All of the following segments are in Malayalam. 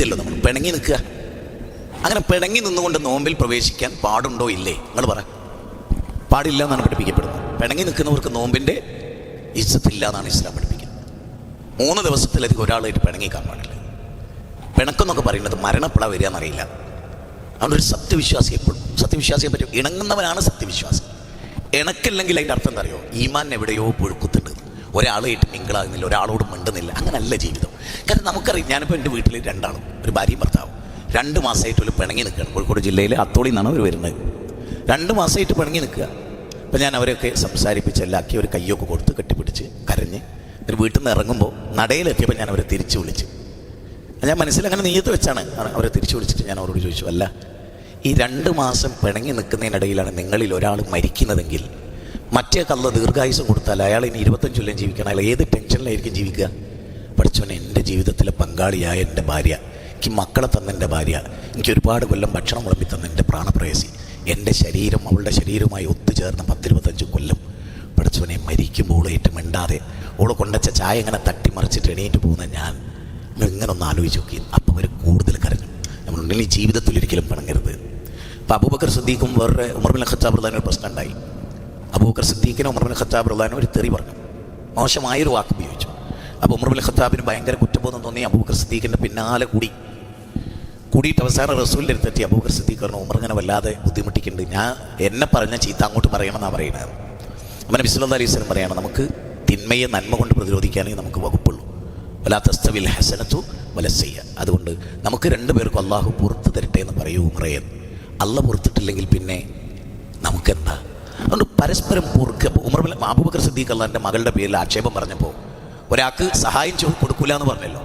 നിൽക്കുമല്ലോ, നമ്മൾ പിണങ്ങി നിൽക്കുക. അങ്ങനെ പിണങ്ങി നിന്നുകൊണ്ട് നോമ്പിൽ പ്രവേശിക്കാൻ പാടുണ്ടോ ഇല്ലേ? നിങ്ങൾ പറ. പാടില്ല എന്നാണ് പഠിപ്പിക്കപ്പെടുന്നത്. പിണങ്ങി നിൽക്കുന്നവർക്ക് നോമ്പിൻ്റെ ഇജ്ജത്തില്ല എന്നാണ് ഇസ്ലാം പഠിപ്പിക്കുന്നത്. 3 ദിവസത്തിലധികം ഒരാളായിട്ട് പിണങ്ങിക്കാൻ പാടില്ല. പിണക്കെന്നൊക്കെ പറയുന്നത് മരണപ്പെടാൻ വരിക എന്നറിയില്ല. അതുകൊണ്ടൊരു സത്യവിശ്വാസി എപ്പോഴും സത്യവിശ്വാസിയെ പറ്റും ഇണങ്ങുന്നവനാണ് സത്യവിശ്വാസി. ഇണക്കില്ലെങ്കിൽ അതിൻ്റെ അർത്ഥം എന്താ അറിയോ? ഈമാൻ എവിടെയോ പുഴുക്കുത്തുണ്ട്. ഒരാളായിട്ട് മിങ്കിളാകുന്നില്ല, ഒരാളോട് മിണ്ടുന്നില്ല. അങ്ങനല്ല ജീവിതം. കാരണം നമുക്കറിയാം, ഞാനിപ്പോൾ എൻ്റെ വീട്ടിൽ 2 ആളും, ഒരു ഭാര്യയും ഭർത്താവും 2 മാസമായിട്ട് ഒരു പിണങ്ങി നിൽക്കുകയാണ്. കോഴിക്കോട് ജില്ലയിലെ അത്തോളി നിന്നാണ് അവർ വരുന്നത്. 2 മാസമായിട്ട് പിണങ്ങി നിൽക്കുക. അപ്പോൾ ഞാൻ അവരെയൊക്കെ സംസാരിപ്പിച്ചെല്ലാക്കി ഒരു കയ്യൊക്കെ കൊടുത്ത് കെട്ടിപ്പിടിച്ച് കരഞ്ഞ് ഒരു വീട്ടിൽ നിന്ന് ഇറങ്ങുമ്പോൾ നടയിലെത്തിയപ്പോൾ ഞാൻ അവരെ തിരിച്ചു വിളിച്ച്, ഞാൻ മനസ്സിലങ്ങനെ നെയ്യത്ത് വെച്ചാണ് അവരെ തിരിച്ചു വിളിച്ചിട്ട് ഞാൻ അവരോട് ചോദിച്ചു, അല്ല, ഈ 2 മാസം പിണങ്ങി നിൽക്കുന്നതിനിടയിലാണ് നിങ്ങളിൽ ഒരാൾ മരിക്കുന്നതെങ്കിൽ മറ്റേ കള്ള ദീർഘായുസം കൊടുത്താൽ അയാൾ ഇനി 25 കൊല്ലം ജീവിക്കണം. അയാൾ ഏത് ടെൻഷനിലായിരിക്കും ജീവിക്കുക? പഠിച്ചവനെ, എൻ്റെ ജീവിതത്തിലെ പങ്കാളിയായ എൻ്റെ ഭാര്യ, എനിക്ക് മക്കളെ തന്ന എൻ്റെ ഭാര്യ, എനിക്ക് ഒരുപാട് കൊല്ലം ഭക്ഷണം വിളമ്പി തന്ന എൻ്റെ പ്രാണപ്രേയസി, എൻ്റെ ശരീരം അവളുടെ ശരീരവുമായി ഒത്തുചേർന്ന് 10-25 കൊല്ലം. പഠിച്ചവനെ, മരിക്കുമ്പോൾ ഏറ്റവും മിണ്ടാതെ ഓളെ കൊണ്ടച്ച ചായ ഇങ്ങനെ തട്ടിമറിച്ചിട്ട് എണീറ്റ് പോകുന്ന ഞാൻ ഇങ്ങനെ ഒന്ന് ആലോചിച്ച് നോക്കി. അപ്പോൾ അവർ കൂടുതൽ കരഞ്ഞു. നമ്മളുണ്ടെങ്കിൽ ഈ ജീവിതത്തിൽ ഒരിക്കലും പിണങ്ങരുത്. അപ്പോൾ അബൂബക്കർ സിദ്ദീഖും വേറെ ഉമർ ബിൻ ഖത്താബ് റളിയല്ലാഹു ഒരു പ്രശ്നം ഉണ്ടായി. അബൂബക്കർ സിദ്ദീഖിനും ഉമർ ബിൻ ഖത്താബ് റളിയല്ലാഹു ഒരു തെറി പറഞ്ഞു, മോശമായൊരു വാക്ക് ഉപയോഗിച്ചു. അപ്പോൾ ഉമർ ബിൻ ഖത്താബിന് ഭയങ്കര കുറ്റബോധം തോന്നി. അബൂബക്കർ സിദ്ദീഖിൻ്റെ പിന്നാലെ കൂടിയിട്ട് അവസാനം റസൂലിൻ്റെ അടുത്തെത്തി. അബൂബക്കർ സിദ്ദീഖ് പറഞ്ഞു, ഉമർ ഇങ്ങനെ വല്ലാതെ ബുദ്ധിമുട്ടിക്കുന്നുണ്ട്, ഞാൻ എന്നെ പറഞ്ഞ ചീത്ത അങ്ങോട്ട് പറയണമെന്നാണ് പറയുന്നത്. അങ്ങനെ നബി സല്ലല്ലാഹു അലൈഹി വസല്ലം പറയാണ്, നമുക്ക് തിന്മയെ നന്മ കൊണ്ട് പ്രതിരോധിക്കാനേ നമുക്ക് വകുപ്പുള്ളൂ. വലാ തസ്തവിൽ ഹസനത്തു വലസ്സയ്യ. അതുകൊണ്ട് നമുക്ക് 2 പേർക്കും അള്ളാഹു പുറത്ത് തരട്ടെ എന്ന് പറയൂ ഉമറയെ. അല്ല പുറത്തിട്ടില്ലെങ്കിൽ പിന്നെ നമുക്കെന്താ? അതുകൊണ്ട് പരസ്പരം പൊറുക്കുക. അബൂബക്കർ സിദ്ദീഖ് അള്ളാഹിൻ്റെ മകളുടെ പേരിൽ ആക്ഷേപം പറഞ്ഞപ്പോൾ ഒരാൾക്ക് സഹായം കൊടുക്കില്ല എന്ന് പറഞ്ഞല്ലോ.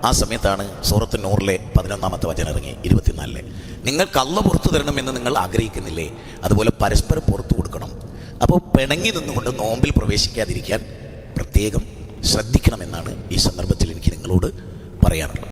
ആ സമയത്താണ് സൂറത്ത് നൂറിലെ 11-ാമത്തെ വചനം ഇറങ്ങി, 24-ലെ, നിങ്ങൾക്ക് അല്ല പുറത്തു തരണമെന്ന് നിങ്ങൾ ആഗ്രഹിക്കുന്നില്ലേ, അതുപോലെ പരസ്പരം പുറത്തു കൊടുക്കണം. അപ്പോൾ പിണങ്ങി നിന്നുകൊണ്ട് നോമ്പിൽ പ്രവേശിക്കാതിരിക്കാൻ പ്രത്യേകം ശ്രദ്ധിക്കണമെന്നാണ് ഈ സന്ദർഭത്തിൽ എനിക്ക് നിങ്ങളോട് പറയാനുള്ളത്.